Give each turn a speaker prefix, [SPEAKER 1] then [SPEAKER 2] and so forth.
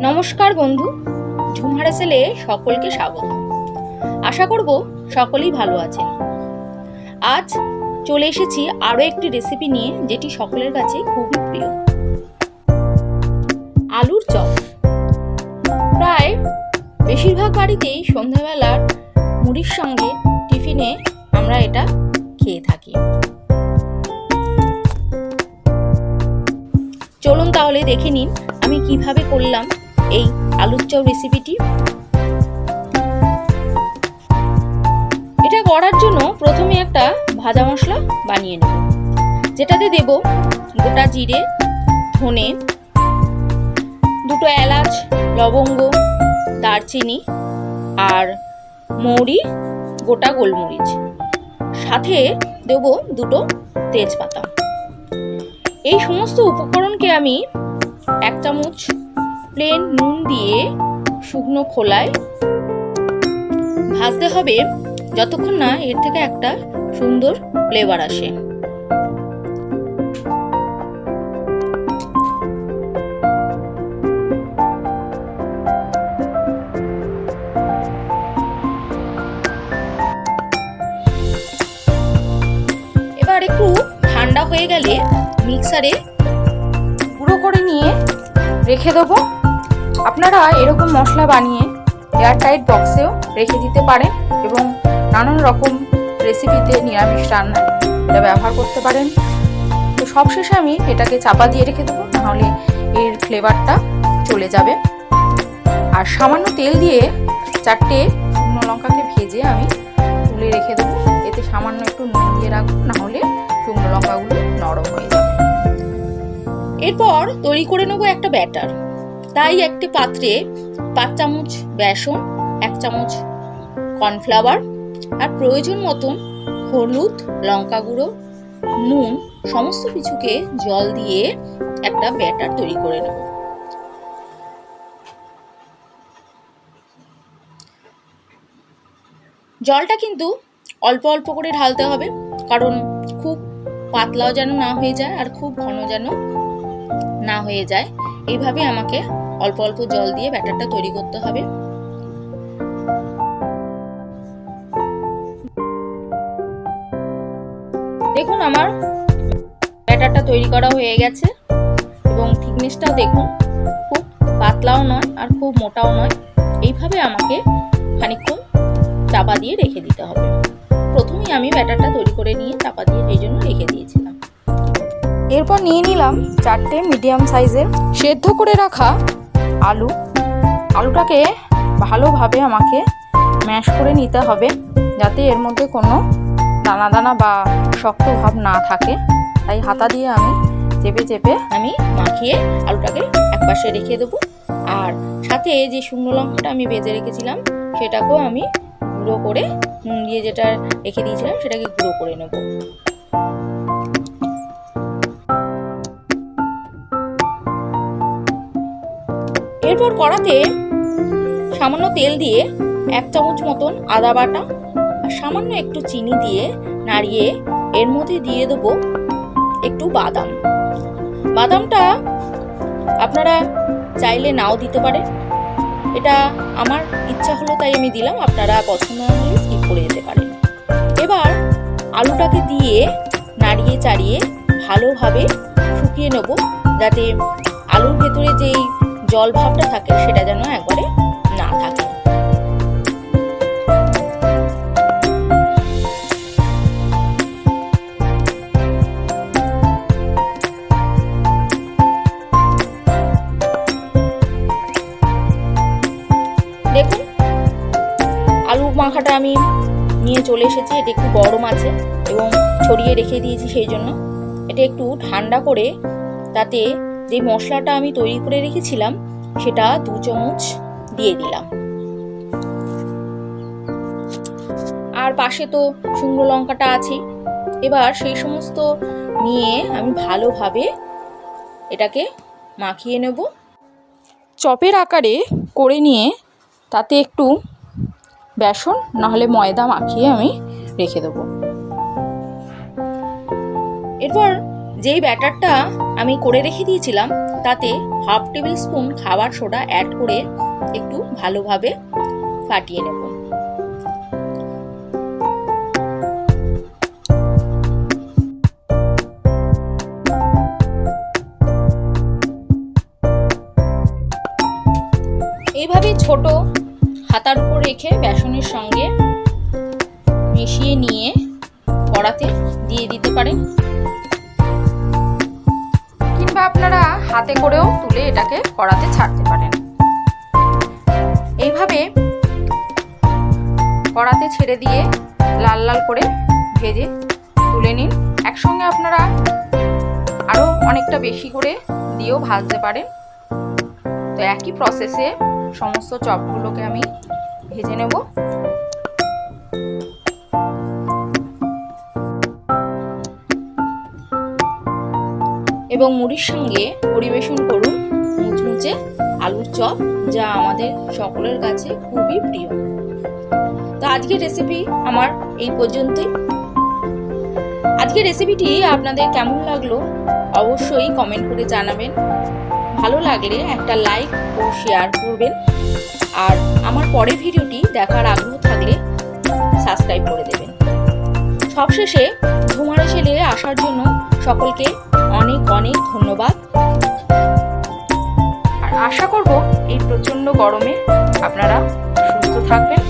[SPEAKER 1] নমস্কার বন্ধু, ঝুমহারা সেলে সকলকে স্বাগত। আশা করব সকলেই ভালো আছেন। আজ চলে এসেছি আরও একটি রেসিপি নিয়ে, যেটি সকলের কাছে খুবই প্রিয়, আলুর চপ। প্রায় বেশিরভাগ বাড়িতেই সন্ধ্যাবেলার মুড়ির সঙ্গে টিফিনে আমরা এটা খেয়ে থাকি। চলুন তাহলে দেখে নিন আমি কিভাবে করলাম এই আলুর চপ রেসিপিটি। এটা করার জন্য প্রথমে একটা ভাজা মশলা বানিয়ে নেব, যেটাতে দেব গোটা জিরে, ধনে, দুটো এলাচ, লবঙ্গ, দারচিনি আর মৌরি, গোটা গোলমরিচ, সাথে দেব দুটো তেজপাতা। এই সমস্ত উপকরণকে আমি 1 চামচ প্লেন নুন দিয়ে শুকনো খোলায় ভাজতে হবে, যতক্ষণ না এর থেকে একটা সুন্দর ফ্লেভার আসে। এবার একটু ঠান্ডা হয়ে গেলে মিক্সারে গুঁড়ো করে নিয়ে রেখে দেবো। আপনারা এরকম মশলা বানিয়ে এয়ারটাইট বক্সেও রেখে দিতে পারেন এবং নানান রকম রেসিপিতে, নিরামিষ রান্নায় এটা ব্যবহার করতে পারেন। তো সবশেষে আমি এটাকে চাপা দিয়ে রেখে দেবো, নাহলে এর ফ্লেভারটা চলে যাবে। আর সামান্য তেল দিয়ে 4টে শুকনো লঙ্কাকে ভেজে আমি তুলে রেখে দেবো। এতে সামান্য একটু নুন দিয়ে রাখবো, নাহলে শুকনো লঙ্কাগুলো নরম হয়ে যাবে। এরপর তৈরি করে নেবো একটা ব্যাটার। তাই একটি পাত্রে 5 চামচ বেসন, 1 চামচ কর্নফ্লাওয়ার আর প্রয়োজন মতন হলুদ, লঙ্কা গুঁড়ো, নুন, সমস্ত কিছুকে জল দিয়ে একটা ব্যাটার তৈরি করে নেব। জলটা কিন্তু অল্প অল্প করে ঢালতে হবে, কারণ খুব পাতলাও যেন না হয়ে যায় আর খুব ঘন যেন না হয়ে যায়। এইভাবে আমাকে অল্প অল্প জল দিয়ে ব্যাটারটা তৈরি করতে হবে। দেখুন আমার ব্যাটারটা তৈরি করা হয়ে গেছে এবং থিকনেসটাও দেখুন, খুব পাতলাও নয় আর খুব মোটাও নয়। এইভাবে আমাকে খানিকক্ষণ চাপা দিয়ে রেখে দিতে হবে। প্রথমেই আমি ব্যাটারটা তৈরি করে নিয়ে চাপা দিয়ে এই জন্য রেখে দিয়েছিলাম। এরপর নিয়ে নিলাম 4টে মিডিয়াম সাইজের সেদ্ধ করে রাখা আলু। আলুটাকে ভালোভাবে আমাকে ম্যাশ করে নিতে হবে, যাতে এর মধ্যে কোনো দানা দানা বা শক্ত ভাব না থাকে। তাই হাতা দিয়ে আমি চেপে চেপে আমি মাখিয়ে আলুটাকে একপাশে রেখে দেবো। আর সাথে যে শুকনো লঙ্কাটা আমি ভেজে রেখেছিলাম সেটাকেও আমি গুঁড়ো করে, নুন দিয়ে যেটা রেখে দিয়েছিলাম সেটাকে গুঁড়ো করে নেব। এরপর কড়াতে সামান্য তেল দিয়ে 1 চামচ মতন আদা বাটা আর সামান্য একটু চিনি দিয়ে নাড়িয়ে এর মধ্যে দিয়ে দেবো একটু বাদাম। বাদামটা আপনারা চাইলে নাও দিতে পারেন, এটা আমার ইচ্ছা হলো তাই আমি দিলাম, আপনারা পছন্দ না হলে স্কিপ করে যেতে পারেন। এবার আলুটাকে দিয়ে নাড়িয়ে চাড়িয়ে ভালোভাবে শুকিয়ে নেব, যাতে আলুর ভেতরে যেই জল ভাবটা থাকে সেটা যেন একবারে না থাকে। দেখুন আলু মাখাটা আমি নিয়ে চলে এসেছি। এটা একটু গরম আছে এবং ছড়িয়ে রেখে দিয়েছি, সেই জন্য এটা একটু ঠান্ডা করে তাতে যে মশলাটা আমি তৈরি করে রেখেছিলাম সেটা 2 চামচ দিয়ে দিলাম। আর পাশে তো শুকনো লঙ্কাটা আছে। এবার সেই সমস্ত নিয়ে আমি ভালোভাবে এটাকে মাখিয়ে নেব। চপের আকারে করে নিয়ে তাতে একটু বেসন নাহলে ময়দা মাখিয়ে আমি রেখে দেবো। এরপর যেই ব্যাটারটা আমি করে রেখে দিয়েছিলাম, তাতে হাফ টেবিল স্পুন খাবার সোডা অ্যাড করে একটু ভালোভাবে ফাটিয়ে নেব। এইভাবে ছোট হাতার উপর রেখে বেসনের সঙ্গে মিশিয়ে নিয়ে কড়াতে দিয়ে দিতে পারেন, কিংবা আপনারা হাতে করেও তুলে এটাকে কড়াতে ছাড়তে পারেন। এইভাবে কড়াতে ছেড়ে দিয়ে লাল লাল করে ভেজে তুলে নিন। একসঙ্গে আপনারা আরও অনেকটা বেশি করে দিয়েও ভাজতে পারেন। তো একই প্রসেসে সমস্ত চপগুলোকে আমি ভেজে নেব। এবং মুড়ির সঙ্গে পরিবেশন করুন মুচমুচে আলুর চপ, যা আমাদের সকলের কাছে খুবই প্রিয়। তো আজকের রেসিপি আমার এই পর্যন্তই। আজকের রেসিপিটি আপনাদের কেমন লাগলো অবশ্যই কমেন্ট করে জানাবেন। ভালো লাগলে একটা লাইক ও শেয়ার করবেন, আর আমার পরের ভিডিওটি দেখার আগ্রহ থাকলে সাবস্ক্রাইব করে দেবেন। সবশেষে ঝুমারে ছেলে আসার জন্য সকলকে অনেক অনেক ধন্যবাদ। আর আশা করব এই প্রচণ্ড গরমে আপনারা সুস্থ থাকবেন।